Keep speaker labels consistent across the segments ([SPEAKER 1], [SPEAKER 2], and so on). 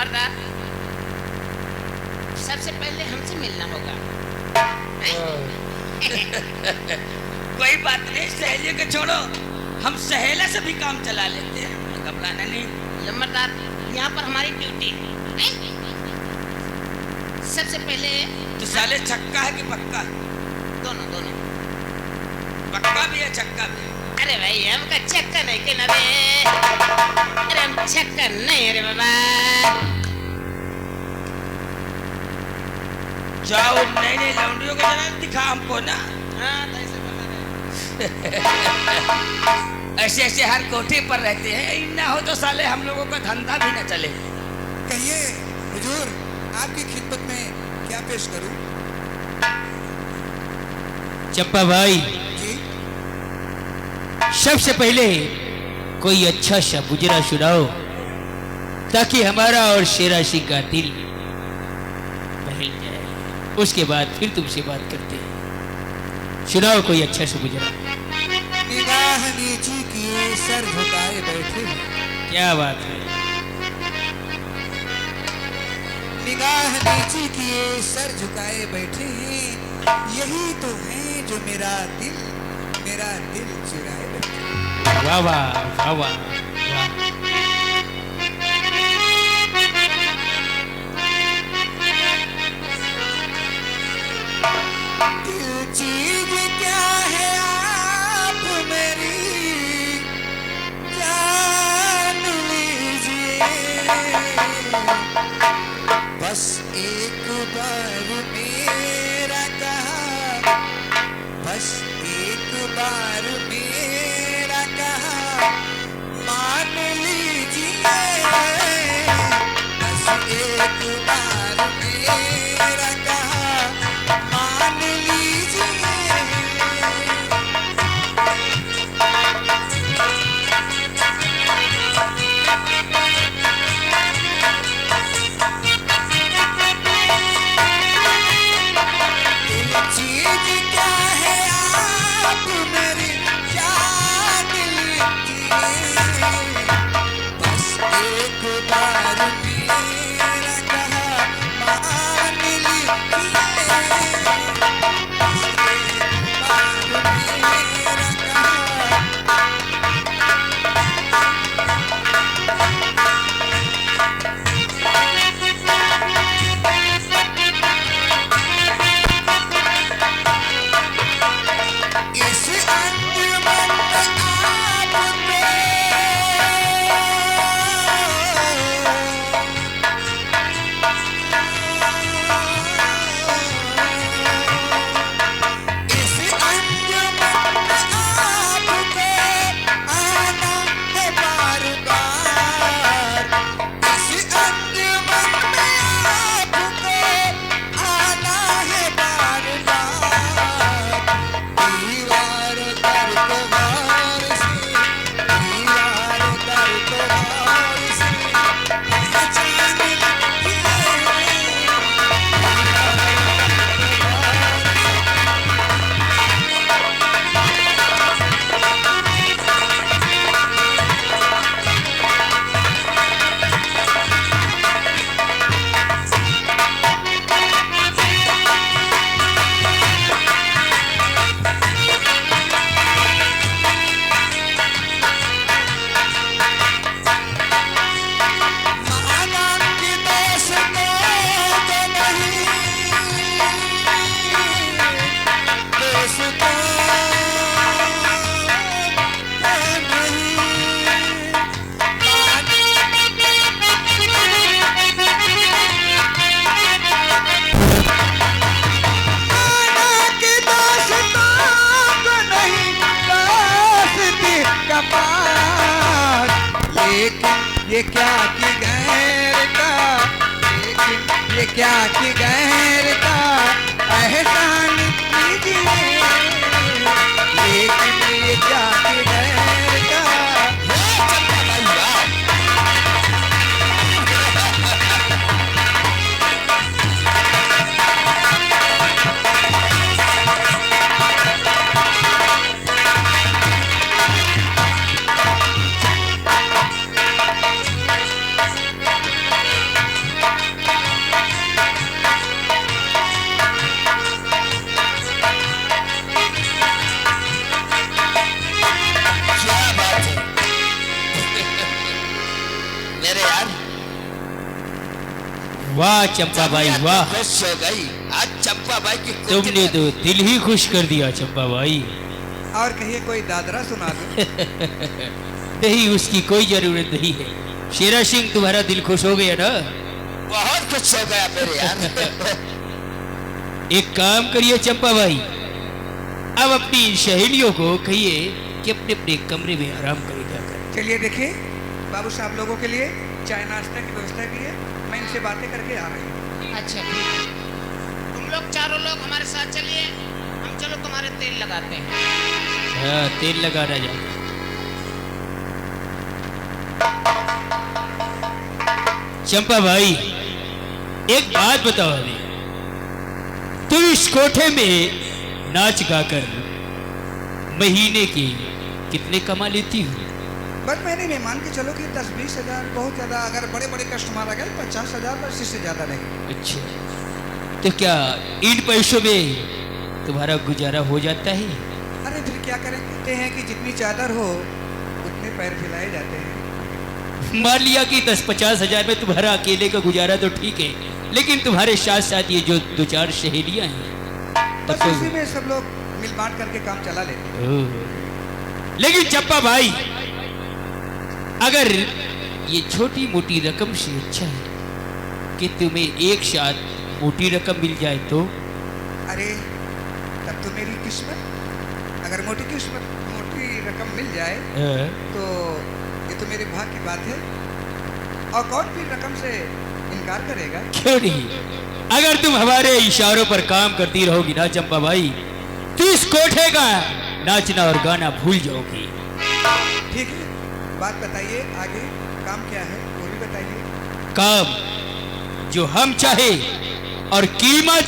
[SPEAKER 1] लंबरदार, सबसे पहले हमसे मिलना होगा।
[SPEAKER 2] कोई बात नहीं, सहेलियों को छोड़ो, हम सहेला से भी काम चला लेते हैं, घबराना नहीं।
[SPEAKER 1] लंबरदार, यहाँ पर हमारी ड्यूटी है। सबसे पहले
[SPEAKER 2] तो साले छक्का है कि पक्का?
[SPEAKER 1] दोनों दोनों।
[SPEAKER 2] पक्का भी है छक्का भी है।
[SPEAKER 1] अरे भाई हमका चक्कर नहीं के नबे, अरे हम चक्कर नहीं, अरे बाबा।
[SPEAKER 2] जाओ नई नई लौंडियों को जरा दिखा हमको ना।
[SPEAKER 1] हाँ, तो ऐसे बता रहे।
[SPEAKER 2] ऐसे ऐसे हर कोठे पर रहते हैं, ना हो तो साले हम लोगों का धंधा भी न चले।
[SPEAKER 3] कहिए हुजूर, आपकी खिदमत में क्या पेश करूं?
[SPEAKER 4] चंपा भाई,
[SPEAKER 3] जी
[SPEAKER 4] सबसे पहले कोई अच्छा सा मुजरा सुनाओ ताकि हमारा और शेरा सिंह का दिल बहल जाए, उसके बाद फिर तुमसे बात करते हैं। सुनाओ कोई अच्छा सा मुजरा।
[SPEAKER 3] निगाह नीची किए सर झुकाए बैठे हैं।
[SPEAKER 4] क्या बात है।
[SPEAKER 3] निगाह नीची किए सर झुकाए बैठे हैं, यही तो है जो मेरा दिल चुराए बैठे हैं।
[SPEAKER 4] वाह वाह वाह वाह वाह।
[SPEAKER 3] दिल चीज क्या है आप मेरी जान लीजिए, बस एक बार मेरा कहा, बस एक बार मेरा कहा मान लीजिए, बस एक बार मेरा कहा मान लीजिए। चीज क्या है आप मेरी जान लीजिए, बस एक बार मेरा कहा मान लीजिए, बस एक बार मेरा कहा। इस अंजुमन में आपको, इस अंजुमन में आपको आना है बार बार, इस अंजुमन में आपको आना है बार बार। दीवार कर तो वार से, दीवार कर तो वार से पहचान लीजिए। महानाम की दोस्तों को नहीं, दोस्तों को नहीं, दोस्ती का पार, लेकिन ये क्या कि गैर का, लेकिन ये क्या कि गैर का एहसान कीजिए, लेकिन ये क्या कि गैर का।
[SPEAKER 4] वाह चंपा भाई वाह,
[SPEAKER 2] खुश हो गई आज चंपा भाई की कुर्ती
[SPEAKER 4] तुमने तो दिल ही खुश कर दिया चंपा भाई।
[SPEAKER 3] और कहिए कोई दादरा सुना दो।
[SPEAKER 4] नहीं, उसकी कोई जरूरत नहीं है। शेरा सिंह तुम्हारा दिल खुश हो गया ना?
[SPEAKER 2] बहुत खुश हो गया मेरे यार।
[SPEAKER 4] एक काम करिए चंपा भाई, अब अपनी सहेलियों को कहिए कि अपने अपने कमरे में आराम करे जाकर।
[SPEAKER 3] चलिए देखिए, बाबू साहब लोगों के लिए चाय नाश्ता की व्यवस्था की है, मैं इनसे बातें करके आ रही हूँ।
[SPEAKER 1] अच्छा ठीक है, तुम लोग चारों लोग हमारे साथ चलिए, हम चलो तुम्हारे तेल लगाते हैं।
[SPEAKER 4] हाँ, तेल लगाना जाए। चंपा भाई, एक बात बताओ हमें, तुम इस कोठे में नाच गाकर महीने की कितने कमा लेती हो?
[SPEAKER 3] बस महीने में मान के चलो कि 10-20 हजार, बहुत ज्यादा अगर बड़े बड़े कस्टमर आ गए 50 हजार, बस इससे ज्यादा नहीं।
[SPEAKER 4] अच्छा, तो क्या इन पैसों में तुम्हारा गुजारा हो जाता है?
[SPEAKER 3] अरे फिर क्या करें, कहते हैं कि जितनी चादर हो उतने पैर फैलाए जाते हैं।
[SPEAKER 4] मान लिया कि 10-50 हजार में तुम्हारा अकेले का गुजारा तो ठीक है, लेकिन तुम्हारे साथ साथ ये जो 2-4 सहेलियां हैं तब
[SPEAKER 3] बस
[SPEAKER 4] तो।
[SPEAKER 3] इसी में सब लोग मिल बांट करके काम चला लेते हैं।
[SPEAKER 4] ओह। लेकिन चंपा भाई, अगर ये छोटी मोटी रकम से अच्छा है कि तुम्हें एक साथ मोटी रकम मिल जाए तो?
[SPEAKER 3] अरे तब तो मेरी किस्मत, अगर मोटी रकम मिल जाए
[SPEAKER 4] हाँ।
[SPEAKER 3] तो ये तो मेरे भाग्य की बात है। और कौन भी रकम से इनकार करेगा?
[SPEAKER 4] क्यों नहीं, अगर तुम हमारे इशारों पर काम करती रहोगी ना चंपा भाई, तो इस कोठे का नाचना और गाना भूल जाओगी।
[SPEAKER 3] ठीक है, बात बताइए, आगे काम क्या है वो भी बताइए।
[SPEAKER 4] काम जो हम चाहे और कीमत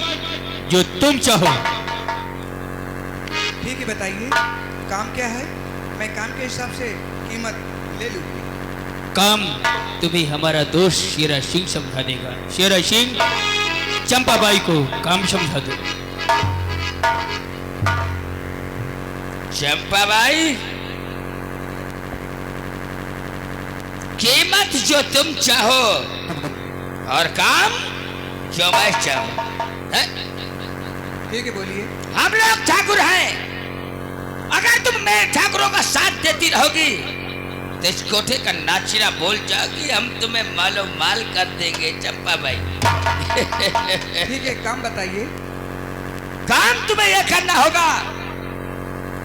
[SPEAKER 4] जो तुम चाहो।
[SPEAKER 3] ठीक है बताइए, काम क्या है, मैं काम के हिसाब से कीमत ले लूँगी।
[SPEAKER 4] काम तुम्हें हमारा दोस्त शेरा सिंह समझा देगा। शेरा सिंह, चंपा बाई को काम समझा दो।
[SPEAKER 2] चंपा भाई, कीमत जो तुम चाहो और काम जो मैं चाहूं। हैं?
[SPEAKER 3] ठीक है बोलिए।
[SPEAKER 2] हम लोग ठाकुर हैं, अगर तुम मेरे ठाकुरों का साथ देती रहोगी तो इस कोठे का नाचना बोल जाओगी, हम तुम्हें मालो माल कर देंगे चंपा भाई।
[SPEAKER 3] ठीक है, काम बताइए।
[SPEAKER 2] काम तुम्हें यह करना होगा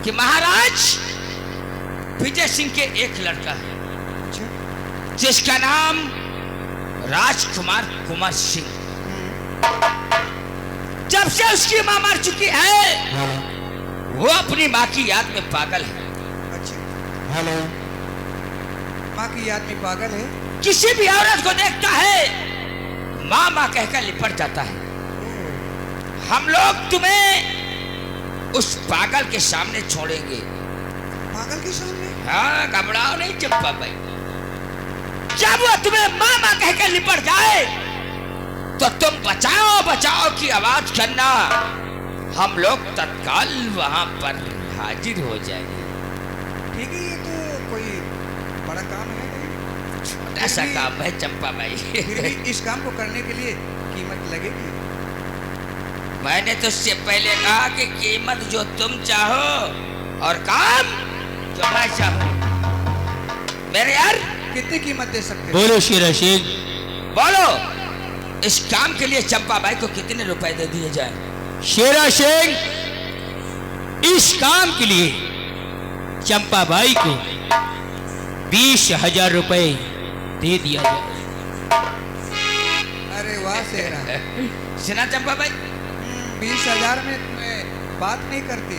[SPEAKER 2] कि महाराज विजय सिंह के एक लड़का है
[SPEAKER 3] अच्छा।
[SPEAKER 2] जिसका नाम राजकुमार कुमार सिंह। जब से उसकी मां मर चुकी है वो अपनी मां की याद में पागल है।
[SPEAKER 3] अच्छा। हेलो। माँ की याद में पागल है?
[SPEAKER 2] किसी भी औरत को देखता है माँ माँ कहकर लिपट जाता है। हम लोग तुम्हें उस पागल के सामने छोड़ेंगे।
[SPEAKER 3] पागल के सामने?
[SPEAKER 2] हाँ, घबराओ नहीं चंपा भाई। जब वो तुम्हें माँ माँ कहकर लिपट जाए तो तुम बचाओ बचाओ की आवाज करना, हम लोग तत्काल वहां पर हाजिर हो जाएंगे।
[SPEAKER 3] ठीक है, ये तो कोई बड़ा काम है नहीं?
[SPEAKER 2] छोटा सा काम है चंपा भाई।
[SPEAKER 3] फिर भी इस काम को करने के लिए कीमत लगेगी।
[SPEAKER 2] मैंने तो उससे पहले कहा कि कीमत जो तुम चाहो और काम जो मैं चाहूं। मेरे यार,
[SPEAKER 3] कितनी कीमत दे सकते हैं?
[SPEAKER 4] बोलो शेरा सिंह।
[SPEAKER 2] बोलो, इस काम के लिए चंपा भाई को कितने रुपए दे दिए जाए?
[SPEAKER 4] शेरा सिंह, इस काम के लिए चंपा बाई को 20,000 रुपए दे दिया जाए।
[SPEAKER 3] अरे वाह शेरा।
[SPEAKER 2] सुना चंपा भाई?
[SPEAKER 3] 20,000 में तुम्हें बात नहीं करती।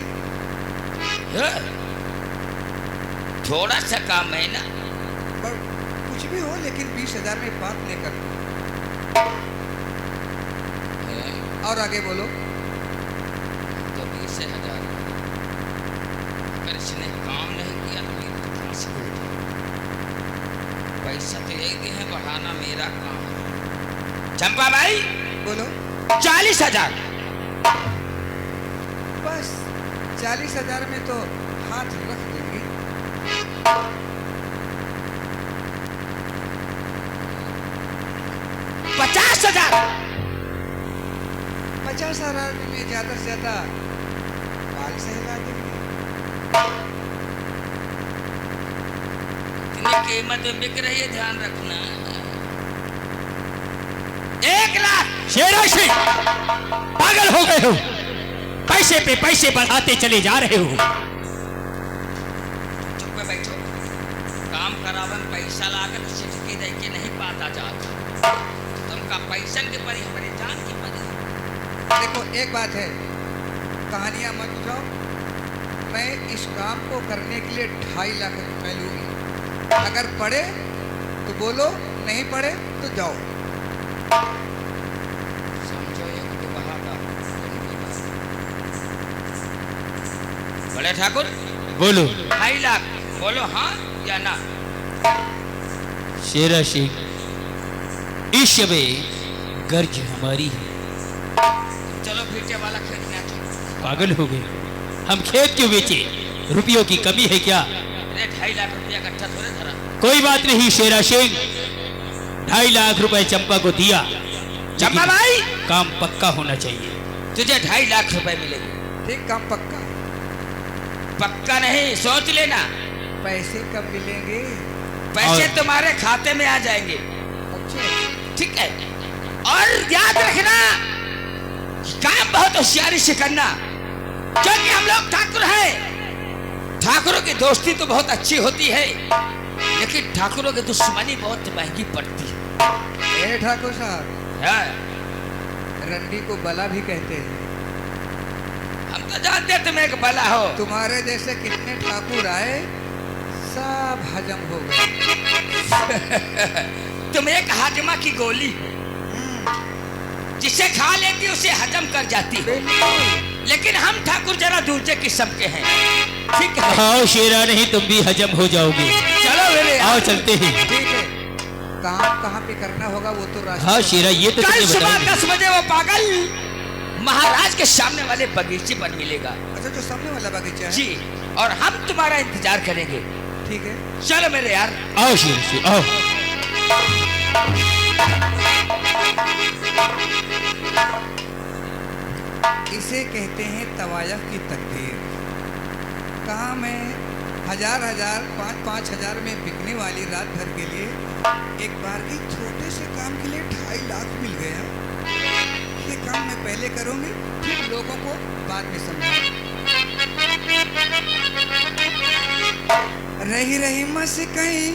[SPEAKER 2] थोड़ा सा काम है ना।
[SPEAKER 3] पर कुछ भी हो, लेकिन 20,000 में बात नहीं करती। और आगे बोलो।
[SPEAKER 2] तो 20,000 अगर इसने काम नहीं किया तो ये तो कहाँ से होगा? पैसा तो एक है, बढ़ाना मेरा काम है। चंपा भाई
[SPEAKER 3] बोलो।
[SPEAKER 2] 40,000।
[SPEAKER 3] बस 40,000 में तो हाथ रख देंगे।
[SPEAKER 2] 50,000 50,000।
[SPEAKER 3] 50,000 में ज्यादा से ज्यादा 5 से हिला देंगे।
[SPEAKER 2] इतनी कीमत में बिक रही है, ध्यान रखना। 1 लाख।
[SPEAKER 4] शेरा सिंह, पागल हो गए हो? पैसे पे पैसे बढ़ाते चले जा रहे हो।
[SPEAKER 2] चुप पे बैठो। काम करावन पैसा लागत सिटकी दे के नहीं पाता जाता। तुमका पैसन के परी हमारी जान की पड़ी।
[SPEAKER 3] देखो एक बात है, कहानियां मत जाओ। मैं इस काम को करने के लिए 2.5 लाख रुपए लूंगी। अगर पढ़े तो बोलो, नहीं पढ़े तो जाओ।
[SPEAKER 2] समझो एक विवाह का। बड़े ठाकुर
[SPEAKER 4] बोलो
[SPEAKER 2] 2.5 लाख, बोलो हाँ या ना।
[SPEAKER 4] शेरा सिंह, इस शबे गर्ज हमारी है।
[SPEAKER 2] चलो फीटे वाला खरीदना चाहिए।
[SPEAKER 4] पागल हो गए? हम खेत क्यों बेचे? रुपयों की कमी है क्या?
[SPEAKER 2] अरे 2.5 लाख रुपया इकट्ठा थोड़े धरा।
[SPEAKER 4] कोई बात नहीं शेरा सिंह, 2.5 लाख रुपए चंपा को दिया।
[SPEAKER 2] चंपा भाई,
[SPEAKER 4] काम पक्का होना चाहिए।
[SPEAKER 2] तुझे 2.5 लाख रुपए मिलेंगे।
[SPEAKER 3] ठीक, काम पक्का।
[SPEAKER 2] पक्का नहीं, सोच लेना।
[SPEAKER 3] पैसे कब मिलेंगे?
[SPEAKER 2] पैसे
[SPEAKER 4] और-
[SPEAKER 2] तुम्हारे खाते में आ जाएंगे।
[SPEAKER 3] अच्छा,
[SPEAKER 2] ठीक है, और याद रखना काम बहुत होशियारी से करना, क्योंकि हम लोग ठाकुर हैं। ठाकुरों की दोस्ती तो बहुत अच्छी होती है, लेकिन ठाकुरों की दुश्मनी बहुत महंगी पड़ती है।
[SPEAKER 3] ए ठाकुर साहब,
[SPEAKER 2] हाँ,
[SPEAKER 3] रंडी को बला भी कहते हैं।
[SPEAKER 2] हम तो जानते हैं तुम एक बला हो।
[SPEAKER 3] तुम्हारे जैसे कितने ठाकुर आए, सब हजम हो गए।
[SPEAKER 2] तुम एक हाजमा की गोली हो, जिसे खा लेती उसे हजम कर जाती हो। लेकिन हम ठाकुर जरा दूसरे किस्म के हैं। ठीक है,
[SPEAKER 4] आओ शेरा, नहीं तुम भी हजम हो जाओगे।
[SPEAKER 2] चलो मेरे
[SPEAKER 4] आओ चलते हैं।
[SPEAKER 3] ठीक है, काम कहाँ पे करना होगा वो तो रास्ते
[SPEAKER 4] हाँ
[SPEAKER 3] में-
[SPEAKER 4] शेरा, ये तो
[SPEAKER 2] कल
[SPEAKER 4] तुमने
[SPEAKER 2] सुबह
[SPEAKER 4] बताया।
[SPEAKER 2] 10 बजे वो पागल महाराज के सामने वाले बगीचे पर मिलेगा।
[SPEAKER 3] अच्छा, जो सामने वाला बगीचा है।
[SPEAKER 2] जी, और हम तुम्हारा इंतजार करेंगे।
[SPEAKER 3] ठीक है,
[SPEAKER 2] चलो मेरे यार।
[SPEAKER 4] आओ शेरा सिंह, आओ।
[SPEAKER 3] इसे कहते हैं तवायफ की तकदीर। कहाँ मैं 1000-1000, 5,000 में बिकने वाली रात भर के लिए एक बार के छोटे से काम के लिए 2.5 लाख मिल गया। ये काम मैं पहले करूँगी, फिर लोगों को बाद में समझाऊंगी। रही रही मस कहीं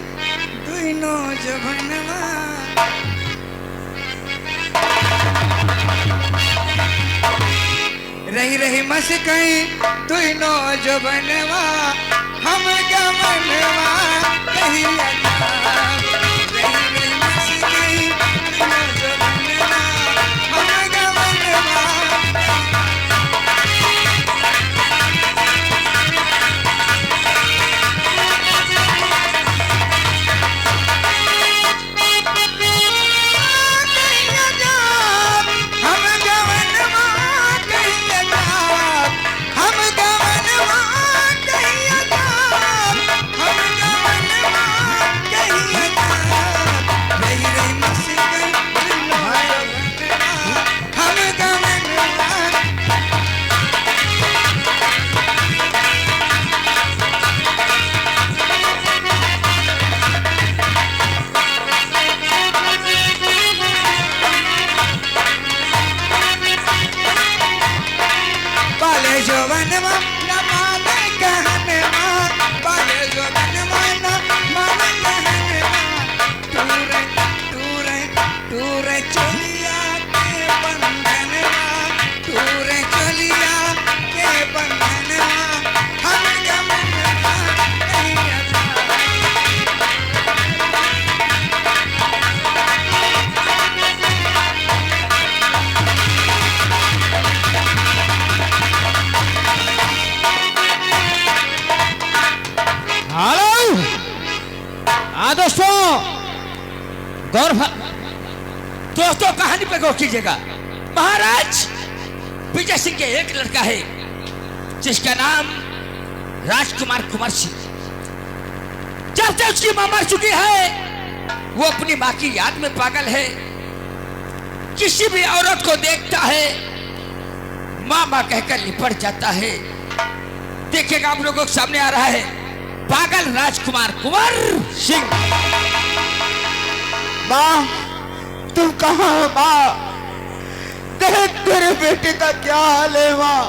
[SPEAKER 3] दुइनो जभनवा, रही रही मस कहीं दुइनो जभनवा, हम गमनवा कहीं अगा। रही रही मस कहीं दुइनो जभनवा, हम गमनवा।
[SPEAKER 4] दोस्तों गौर
[SPEAKER 2] दोस्तों कहानी पे गौर कीजिएगा। महाराज विजय सिंह के एक लड़का है जिसका नाम राजकुमार कुमार सिंह। जब से उसकी मां मर चुकी है वो अपनी मां की याद में पागल है। किसी भी औरत को देखता है मामा कहकर लिपट जाता है। देखिएगा आप लोगों के सामने आ रहा है पागल राजकुमार कुंवर सिंह।
[SPEAKER 5] माँ तुम कहाँ हो माँ? देख तेरे बेटे का क्या हाल है माँ।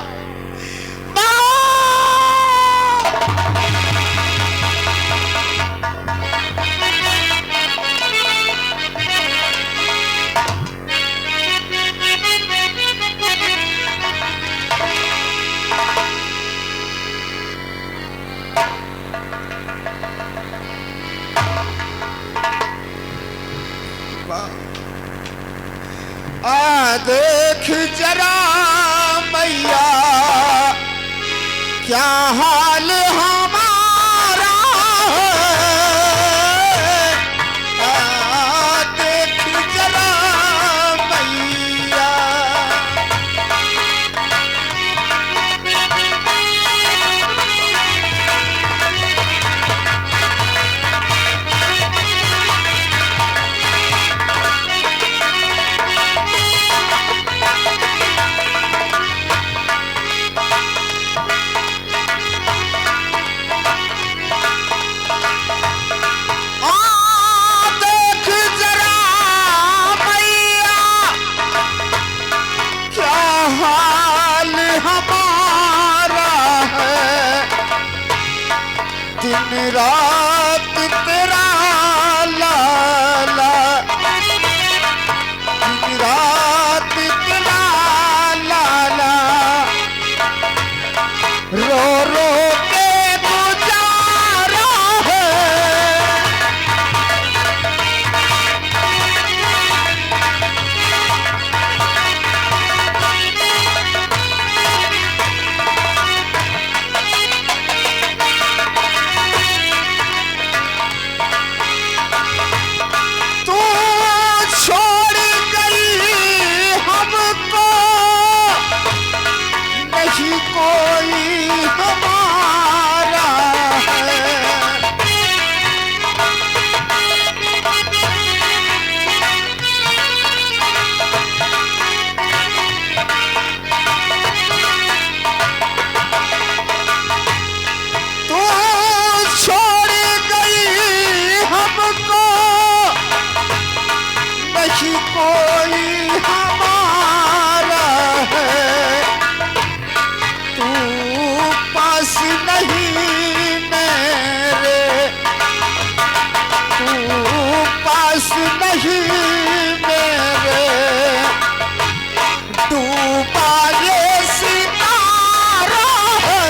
[SPEAKER 5] माँ देख जरा मैया क्या हाल हमारा है। देख जरा मैया दिन रात तेरा लाला, दिन रात तेरा लाला, रो रो के गुजारा है। कोई हमारा है तू छोड़ गई हमको, नहीं कोई हमारा है। पास नहीं मेरे, तू पास नहीं मेरे, डूबा ये सितारा है।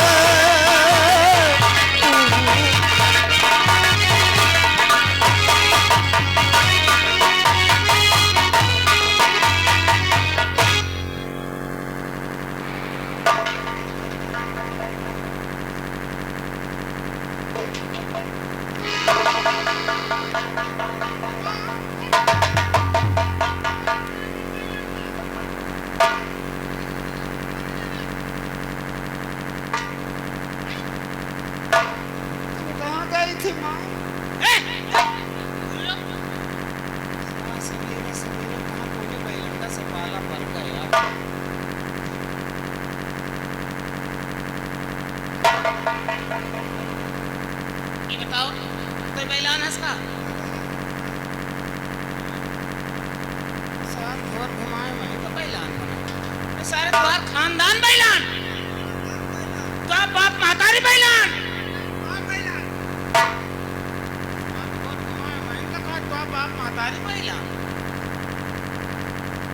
[SPEAKER 1] ये बताओ कोई बैलान है इसका? साथ घर घुमाए वहीं तो बैलान बना, सारे तुम्हारा खानदान बैलान, तो बाप महतारी बैलान, बाप महतारी बैलान।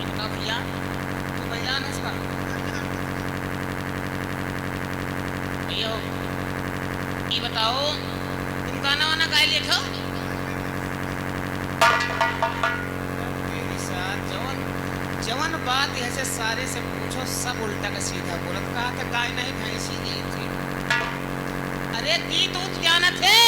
[SPEAKER 1] इनका भैया तो बैलान है इसका भैया। ये बताओ तुम गाना वाना गाय लिखो? मेरी साथ जवन जवन बात ऐसे सारे से पूछो सब उल्टा का सीधा बोलत का गाय नहीं भैंसी ली थी। अरे गीत उत जानत है